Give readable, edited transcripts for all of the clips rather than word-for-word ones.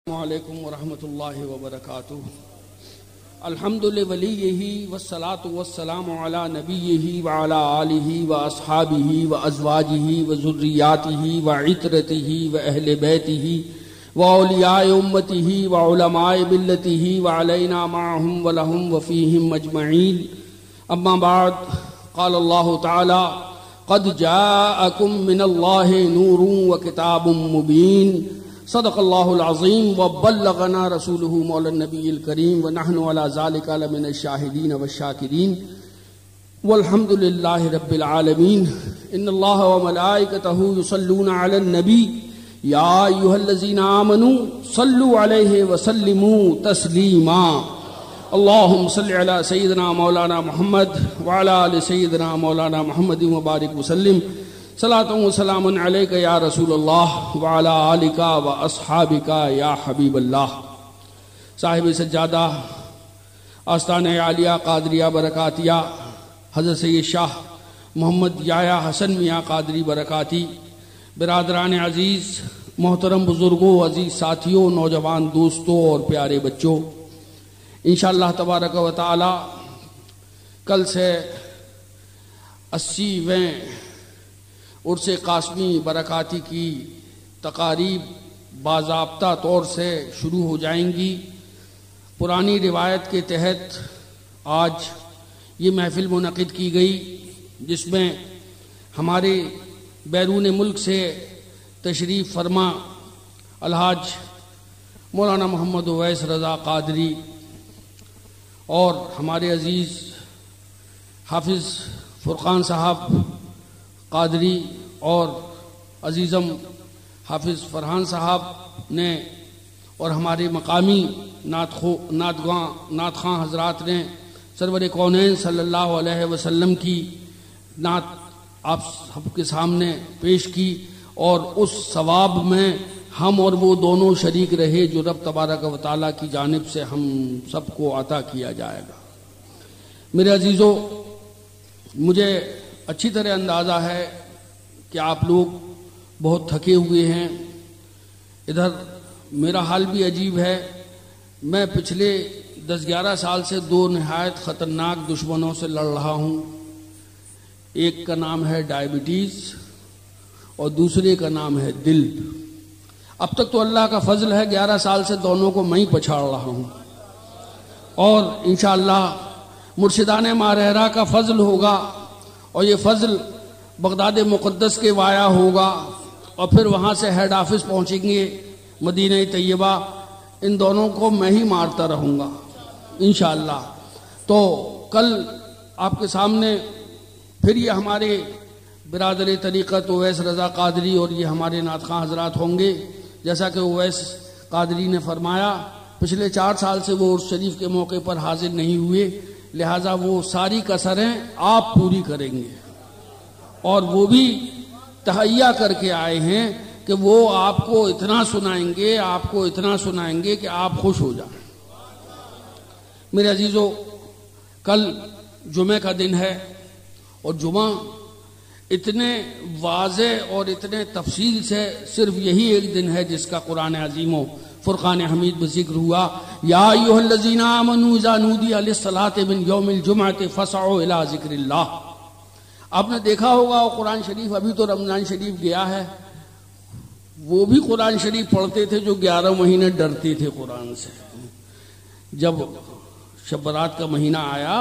السلام علیکم ورحمۃ اللہ وبرکاتہ۔ الحمد لولیہ والصلاة والسلام علی نبیہ وعلی آلہ واصحابہ وازواجہ وذریاتہ وعترتہ واہل بیتہ واولیاء امتہ وعلماء ملتہ وعلینا معہم ولہم وفیہم اجمعین۔ اما بعد، قال اللہ تعالی: قد جاءکم من اللہ نور وکتاب مبین۔ صدق اللہ العظیم وبلغنا رسولہ مولا النبی الکریم ونحن علی ذلک لمن الشاہدین والشاکرین والحمد للہ رب العالمین۔ ان اللہ وملائکتہ یصلون علی النبی یا ایھا الذین آمنوا صلوا علیہ وسلموا تسلیما۔ اللہم صل علی سیدنا مولانا محمد وعلی آل سیدنا مولانا محمد وبارک وسلم۔ صلاۃ و سلام علیک یا رسول اللہ وعلی آلک و اصحابک یا حبیب اللہ۔ صاحب سجادہ آستانہ عالیہ قادریہ برکاتیہ حضرت سید شاہ محمد یحییٰ حسن میاں قادری برکاتی، برادران عزیز، محترم بزرگوں، عزیز ساتھیوں، نوجوان دوستوں اور پیارے بچوں، انشاءاللہ تبارک و تعالی کل سے 80ویں عرس قاسمی برکاتی کی تقاریب باضابطہ طور سے شروع ہو جائیں گی۔ پرانی روایت کے تحت آج یہ محفل منعقد کی گئی، جس میں ہمارے بیرون ملک سے تشریف فرما الحاج مولانا محمد اویس رضا قادری اور ہمارے عزیز حافظ فرقان صاحب قادری اور عزیزم حافظ فرحان صاحب نے اور ہمارے مقامی نعت خواں حضرات نے سرور کونین صلی اللہ علیہ وسلم کی نعت آپ سب کے سامنے پیش کی، اور اس ثواب میں ہم اور وہ دونوں شریک رہے جو رب تبارک و تعالیٰ کی جانب سے ہم سب کو عطا کیا جائے گا۔ میرے عزیزوں، مجھے اچھی طرح اندازہ ہے کہ آپ لوگ بہت تھکے ہوئے ہیں۔ ادھر میرا حال بھی عجیب ہے۔ میں پچھلے 10-11 سال سے 2 نہایت خطرناک دشمنوں سے لڑ رہا ہوں۔ ایک کا نام ہے ڈائبٹیز اور دوسرے کا نام ہے دل۔ اب تک تو اللہ کا فضل ہے، 11 سال سے دونوں کو میں ہی پچھاڑ رہا ہوں، اور انشاءاللہ مرشدان مارہرہ کا فضل ہوگا، اور یہ فضل بغداد مقدس کے وایا ہوگا، اور پھر وہاں سے ہیڈ آفس پہنچیں گے مدینہ طیبہ۔ ان دونوں کو میں ہی مارتا رہوں گا انشاءاللہ۔ تو کل آپ کے سامنے پھر یہ ہمارے برادر طریقت اویس رضا قادری اور یہ ہمارے نعت خواں حضرات ہوں گے۔ جیسا کہ اویس قادری نے فرمایا، پچھلے 4 سال سے وہ عرس شریف کے موقع پر حاضر نہیں ہوئے، لہٰذا وہ ساری کسریں آپ پوری کریں گے، اور وہ بھی تہیہ کر کے آئے ہیں کہ وہ آپ کو اتنا سنائیں گے کہ آپ خوش ہو جائیں۔ میرے عزیزوں، کل جمعہ کا دن ہے، اور جمعہ اتنے واضح اور اتنے تفصیل سے صرف یہی ایک دن ہے جس کا قرآن عظیم و فرقان حمید میں ذکر ہوا، یا ایھا الذین آمنوا اذا نودی للصلاۃ من یوم الجمعۃ فاسعوا الی ذکر اللہ۔ آپ نے دیکھا ہوگا وہ قرآن شریف، ابھی تو رمضان شریف گیا ہے، وہ بھی قرآن شریف پڑھتے تھے جو 11 مہینے ڈرتے تھے قرآن سے۔ جب شب برات کا مہینہ آیا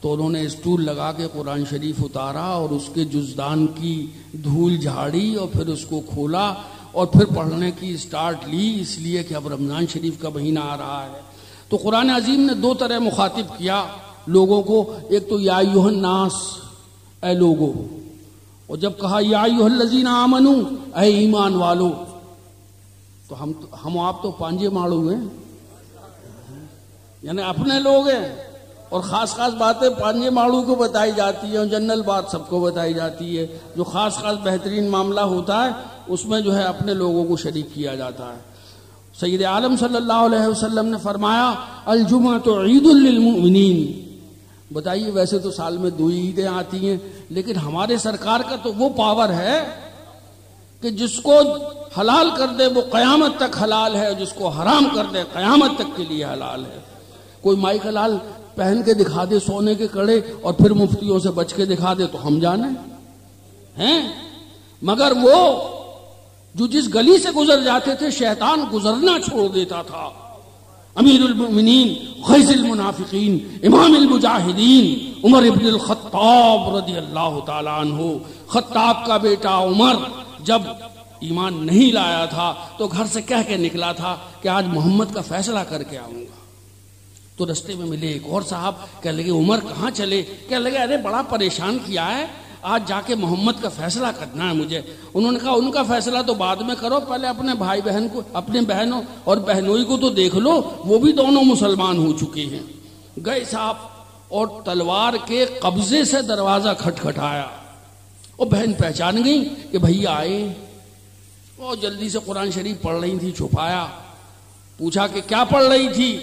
تو انہوں نے اسٹول لگا کے قرآن شریف اتارا اور اس کے جزدان کی دھول جھاڑی اور پھر اس کو کھولا اور پھر پڑھنے کی سٹارٹ لی، اس لیے کہ اب رمضان شریف کا مہینہ آ رہا ہے۔ تو قرآن عظیم نے 2 طرح مخاطب کیا لوگوں کو، ایک تو یا ایھا الناس، اے لوگو، اور جب کہا یا ایھا الذین آمنو، اے ایمان والو، تو ہم آپ تو پانجے ماڑو ہیں، یعنی اپنے لوگ ہیں، اور خاص باتیں پانجے ماڑو کو بتائی جاتی ہیں، اور جنرل بات سب کو بتائی جاتی ہے۔ جو خاص بہترین معاملہ ہوتا ہے اس میں جو ہے اپنے لوگوں کو شریک کیا جاتا ہے۔ سید عالم صلی اللہ علیہ وسلم نے فرمایا، الجمعۃ عید للمؤمنین۔ بتائیے، ویسے تو سال میں 2 عیدیں آتی ہیں، لیکن ہمارے سرکار کا تو وہ پاور ہے کہ جس کو حلال کر دے وہ قیامت تک حلال ہے، جس کو حرام کر دے قیامت تک کے لیے حلال ہے۔ کوئی مائی کا لال پہن کے دکھا دے سونے کے کڑے اور پھر مفتیوں سے بچ کے دکھا دے تو ہم جانیں ہیں، مگر وہ جو جس گلی سے گزر جاتے تھے شیطان گزرنا چھوڑ دیتا تھا۔ امیر المؤمنین غیث المنافقین امام المجاہدین عمر ابن الخطاب رضی اللہ تعالی عنہ، خطاب کا بیٹا عمر جب ایمان نہیں لایا تھا تو گھر سے کہہ کے نکلا تھا کہ آج محمد کا فیصلہ کر کے آؤں گا۔ تو رستے میں ملے ایک اور صاحب، کہنے لگے عمر کہاں چلے؟ کہنے لگے ارے بڑا پریشان کیا ہے، آج جا کے محمد کا فیصلہ کرنا ہے مجھے۔ انہوں نے کہا ان کا فیصلہ تو بعد میں کرو، پہلے اپنے بھائی بہن کو، اپنے بہنوں اور بہنوئی کو تو دیکھ لو، وہ بھی دونوں مسلمان ہو چکے ہیں۔ گئے صاحب اور تلوار کے قبضے سے دروازہ کھٹکھٹایا، اور بہن پہچان گئی کہ بھیا آئے، اور جلدی سے قرآن شریف پڑھ رہی تھی، چھپایا، پوچھا کہ کیا پڑھ رہی تھی؟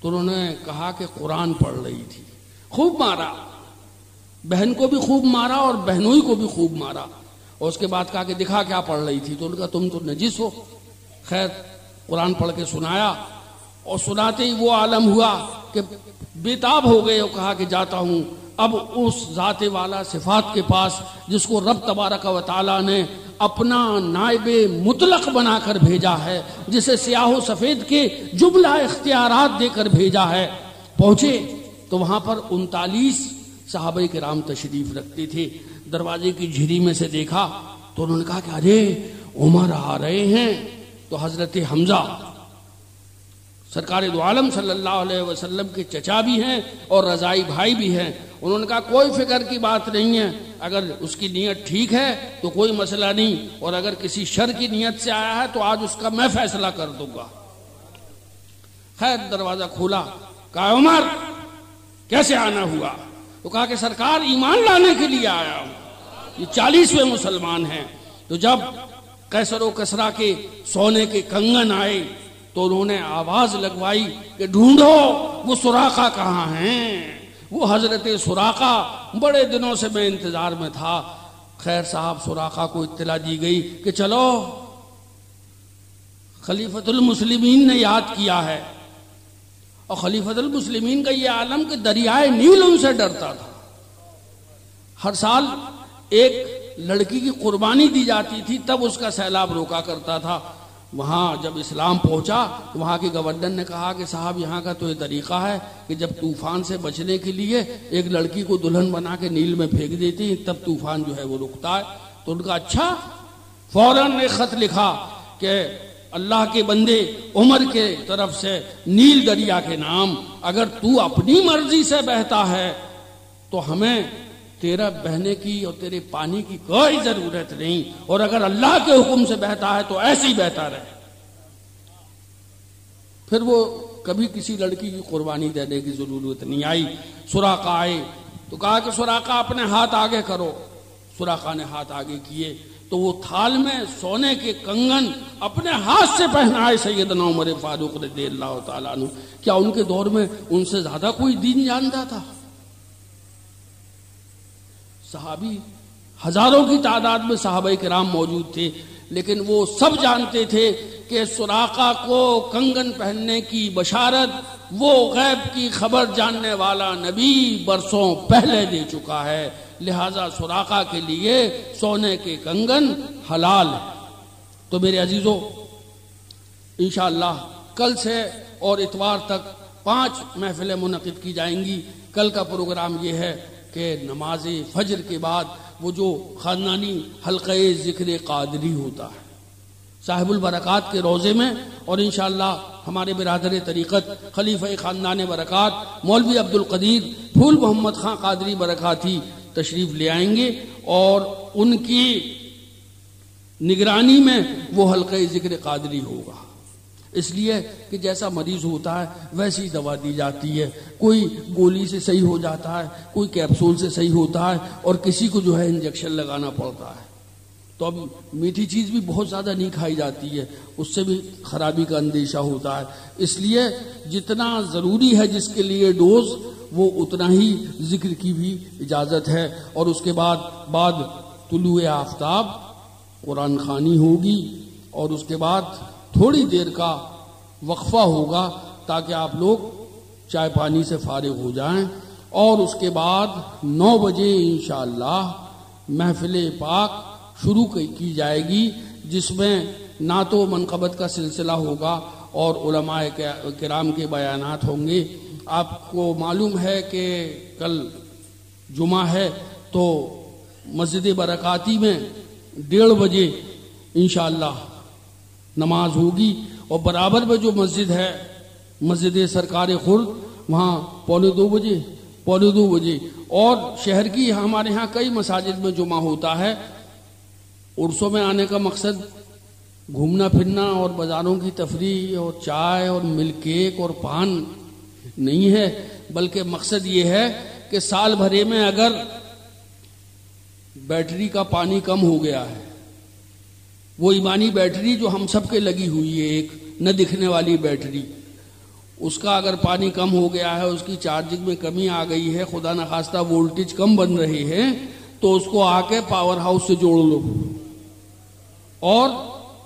تو انہوں نے کہا کہ قرآن پڑھ رہی تھی۔ خوب مارا، بہن کو بھی خوب مارا اور بہنوئی کو بھی خوب مارا، اور اس کے بعد کہا کہ دکھا کیا پڑھ رہی تھی؟ تو انہوں نے کہا تم تو نجس ہو۔ خیر قرآن پڑھ کے سنایا، اور سناتے ہی وہ عالم ہوا کہ بےتاب ہو گئے، اور کہا کہ جاتا ہوں اب اس ذات والا صفات کے پاس جس کو رب تبارک و تعالی نے اپنا نائب مطلق بنا کر بھیجا ہے، جسے سیاہ و سفید کے جملہ اختیارات دے کر بھیجا ہے۔ پہنچے تو وہاں پر 39 صحابہ کرام تشریف رکھتے تھے۔ دروازے کی جھری میں سے دیکھا تو انہوں نے کہا کہ ارے عمر آ رہے ہیں۔ تو حضرت حمزہ سرکار دو عالم صلی اللہ علیہ وسلم کے چچا بھی ہیں اور رضائی بھائی بھی ہیں، انہوں نے کہا کوئی فکر کی بات نہیں ہے، اگر اس کی نیت ٹھیک ہے تو کوئی مسئلہ نہیں، اور اگر کسی شر کی نیت سے آیا ہے تو آج اس کا میں فیصلہ کر دوں گا۔ خیر دروازہ کھولا، کہا عمر کیسے آنا ہوا؟ تو کہا کہ سرکار ایمان لانے کے لیے آیا ہوں، یہ 40ویں مسلمان ہیں۔ تو جب قیصر و کسریٰ کے سونے کے کنگن آئے تو انہوں نے آواز لگوائی کہ ڈھونڈو وہ سراقہ کہاں ہیں، وہ حضرت سراقہ، بڑے دنوں سے میں انتظار میں تھا۔ خیر صاحب سراقہ کو اطلاع دی گئی کہ چلو خلیفۃ المسلمین نے یاد کیا ہے، اور خلیفۃ المسلمین کا یہ عالم کہ دریائے نیل ان سے ڈرتا تھا۔ ہر سال ایک لڑکی کی قربانی دی جاتی تھی، تب اس کا سیلاب روکا کرتا تھا۔ وہاں جب اسلام پہنچا تو وہاں کے گورنر نے کہا کہ صاحب یہاں کا تو یہ طریقہ ہے کہ جب طوفان سے بچنے کے لیے ایک لڑکی کو دلہن بنا کے نیل میں پھینک دیتی ہیں تب طوفان جو ہے وہ رکتا ہے۔ تو ان کا اچھا، فوراً ایک خط لکھا کہ اللہ کے بندے عمر کے طرف سے نیل دریا کے نام، اگر تو اپنی مرضی سے بہتا ہے تو ہمیں تیرا بہنے کی اور تیرے پانی کی کوئی ضرورت نہیں، اور اگر اللہ کے حکم سے بہتا ہے تو ایسے ہی بہتا رہے۔ پھر وہ کبھی کسی لڑکی کی قربانی دینے کی ضرورت نہیں آئی۔ سراقہ آئے تو کہا کہ سراقہ اپنے ہاتھ آگے کرو۔ سراقہ نے ہاتھ آگے کیے تو وہ تھال میں سونے کے کنگن اپنے ہاتھ سے پہنائے سیدنا عمر فاروق رضی اللہ تعالیٰ عنہ۔ کیا ان کے دور میں ان سے زیادہ کوئی دین جانتا تھا؟ صحابی ہزاروں کی تعداد میں صحابہ کرام موجود تھے، لیکن وہ سب جانتے تھے کہ سراقہ کو کنگن پہننے کی بشارت وہ غیب کی خبر جاننے والا نبی برسوں پہلے دے چکا ہے، لہذا سراقہ کے لیے سونے کے کنگن حلال ہے۔ تو میرے عزیزوں انشاءاللہ کل سے اور اتوار تک 5 محفلیں منعقد کی جائیں گی۔ کل کا پروگرام یہ ہے کہ نماز فجر کے بعد وہ جو خاندانی حلقہ ذکر قادری ہوتا ہے صاحب البرکات کے روزے میں، اور انشاءاللہ ہمارے برادر طریقت خلیفہ خاندان برکات مولوی عبدالقدیر پھول محمد خان قادری برکاتی تشریف لے آئیں گے، اور ان کی نگرانی میں وہ حلقہ ذکر قادری ہوگا۔ اس لیے کہ جیسا مریض ہوتا ہے ویسی دوا دی جاتی ہے، کوئی گولی سے صحیح ہو جاتا ہے، کوئی کیپسول سے صحیح ہوتا ہے، اور کسی کو جو ہے انجیکشن لگانا پڑتا ہے۔ تو اب میٹھی چیز بھی بہت زیادہ نہیں کھائی جاتی ہے، اس سے بھی خرابی کا اندیشہ ہوتا ہے۔ اس لیے جتنا ضروری ہے جس کے لیے ڈوز، وہ اتنا ہی ذکر کی بھی اجازت ہے۔ اور اس کے بعد طلوع آفتاب قرآن خوانی ہوگی اور اس کے بعد تھوڑی دیر کا وقفہ ہوگا تاکہ آپ لوگ چائے پانی سے فارغ ہو جائیں، اور اس کے بعد 9 بجے انشاءاللہ محفل پاک شروع کی جائے گی، جس میں نعت و منقبت کا سلسلہ ہوگا اور علماء کرام کے بیانات ہوں گے۔ آپ کو معلوم ہے کہ کل جمعہ ہے تو مسجد برکاتی میں 1:30 بجے انشاءاللہ نماز ہوگی، اور برابر میں جو مسجد ہے مسجد سرکار خرد وہاں 1:45 بجے، اور شہر کی ہمارے ہاں کئی مساجد میں جمعہ ہوتا ہے۔ عرسوں میں آنے کا مقصد گھومنا پھرنا اور بازاروں کی تفریح اور چائے اور ملک کیک اور پان نہیں ہے، بلکہ مقصد یہ ہے کہ سال بھرے میں اگر بیٹری کا پانی کم ہو گیا ہے، وہ ایمانی بیٹری جو ہم سب کے لگی ہوئی ہے، ایک نہ دکھنے والی بیٹری، اس کا اگر پانی کم ہو گیا ہے، اس کی چارجنگ میں کمی آ گئی ہے، خدا نخواستہ وولٹیج کم بن رہے ہیں، تو اس کو آ کے پاور ہاؤس سے جوڑ لو اور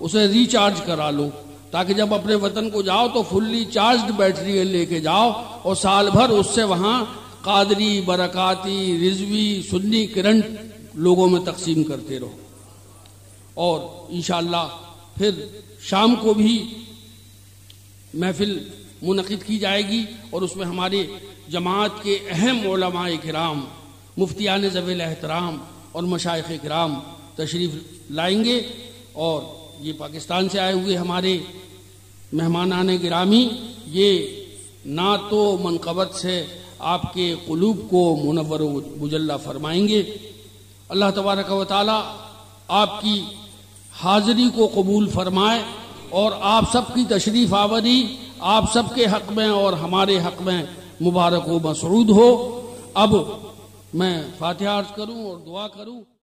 اسے ریچارج کرا لو، تاکہ جب اپنے وطن کو جاؤ تو فلی چارجڈ بیٹری لے کے جاؤ، اور سال بھر اس سے وہاں قادری، برکاتی، رضوی، سنی کرنٹ لوگوں میں تقسیم کرتے رہو۔ اور انشاءاللہ پھر شام کو بھی محفل منعقد کی جائے گی، اور اس میں ہمارے جماعت کے اہم علماء کرام، مفتیان ذوی الاحترام اور مشائخ کرام تشریف لائیں گے، اور یہ پاکستان سے آئے ہوئے ہمارے مہمانان گرامی یہ نعت و منقبت سے آپ کے قلوب کو منور و مجلہ فرمائیں گے۔ اللہ تبارک و تعالی آپ کی حاضری کو قبول فرمائے، اور آپ سب کی تشریف آوری آپ سب کے حق میں اور ہمارے حق میں مبارک و مسعود ہو۔ اب میں فاتحہ عرض کروں اور دعا کروں۔